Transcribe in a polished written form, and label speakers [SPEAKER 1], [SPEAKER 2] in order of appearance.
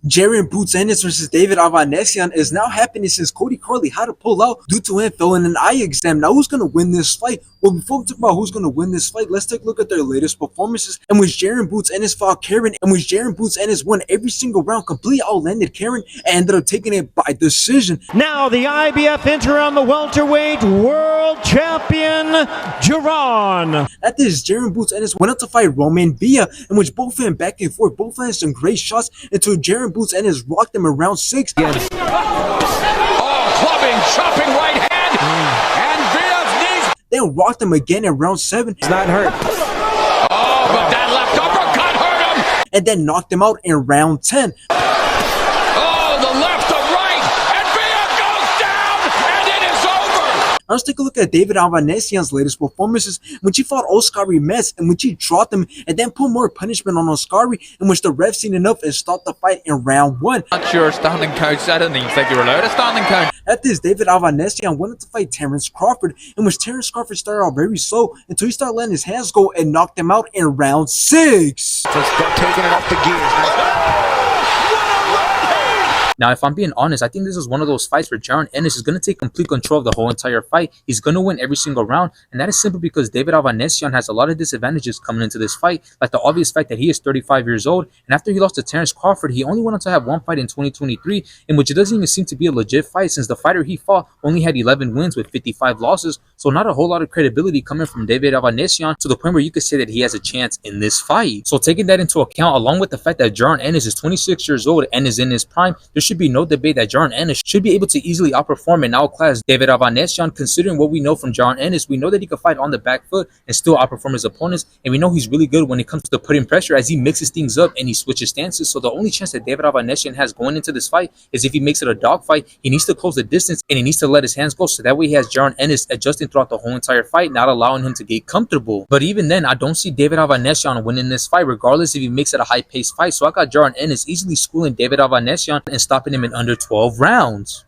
[SPEAKER 1] Jaron Boots Ennis versus David Avanesyan is now happening since Cody Carley had to pull out due to him failing an eye exam. Now, who's going to win this fight? Well, before we talk about who's going to win this fight, let's take a look at their latest performances. In which Jaron Boots Ennis fought Karen, in which Jaron Boots Ennis won every single round, completely outlanded Karen, and ended up taking it by decision.
[SPEAKER 2] Now, the IBF interim welterweight world champion, Jaron.
[SPEAKER 1] At this, Jaron Boots Ennis went out to fight Roman Villa, in which both of them back and forth, both had some great shots until Jaron Boots Ennis rocked him around 6.
[SPEAKER 3] Oh, clubbing, chopping right hand, and Villa's knees.
[SPEAKER 1] Then rocked him again in round 7.
[SPEAKER 2] He's not hurt.
[SPEAKER 3] Oh, but that left uppercut hurt him.
[SPEAKER 1] And then knocked him out in round 10.
[SPEAKER 3] Oh, the left, the right, and Villa goes down, and it is over.
[SPEAKER 1] Now let's take a look at David Avanesyan's latest performances, when she fought Oskari Metz, and when she dropped him and then put more punishment on Oskari, in which the ref seen enough and stopped the fight in round 1.
[SPEAKER 4] Not your standing coach. I don't even think you're allowed a standing coach.
[SPEAKER 1] At this, David Avanesyan went on to fight Terrence Crawford, in which Terrence Crawford started out very slow until he started letting his hands go and knocked him out in round 6.
[SPEAKER 5] Just taking it off the gears.
[SPEAKER 6] Now, if I'm being honest, I think this is one of those fights where Jaron Ennis is going to take complete control of the whole entire fight. He's going to win every single round, and that is simply because David Avanesyan has a lot of disadvantages coming into this fight, like the obvious fact that he is 35 years old, and after he lost to Terrence Crawford, he only went on to have one fight in 2023, in which it doesn't even seem to be a legit fight since the fighter he fought only had 11 wins with 55 losses, so not a whole lot of credibility coming from David Avanesyan to the point where you could say that he has a chance in this fight. So taking that into account, along with the fact that Jaron Ennis is 26 years old and is in his prime, there should be no debate that Jaron Ennis should be able to easily outperform and outclass David Avanesyan. Considering what we know from Jaron Ennis, we know that he can fight on the back foot and still outperform his opponents, and we know he's really good when it comes to putting pressure as he mixes things up and he switches stances. So the only chance that David Avanesyan has going into this fight is if he makes it a dogfight. He needs to close the distance and he needs to let his hands go, so that way he has Jaron Ennis adjusting throughout the whole entire fight, not allowing him to get comfortable. But even then, I don't see David Avanesyan winning this fight, regardless if he makes it a high-paced fight. So I got Jaron Ennis easily schooling David Avanesyan and stopping him in under 12 rounds.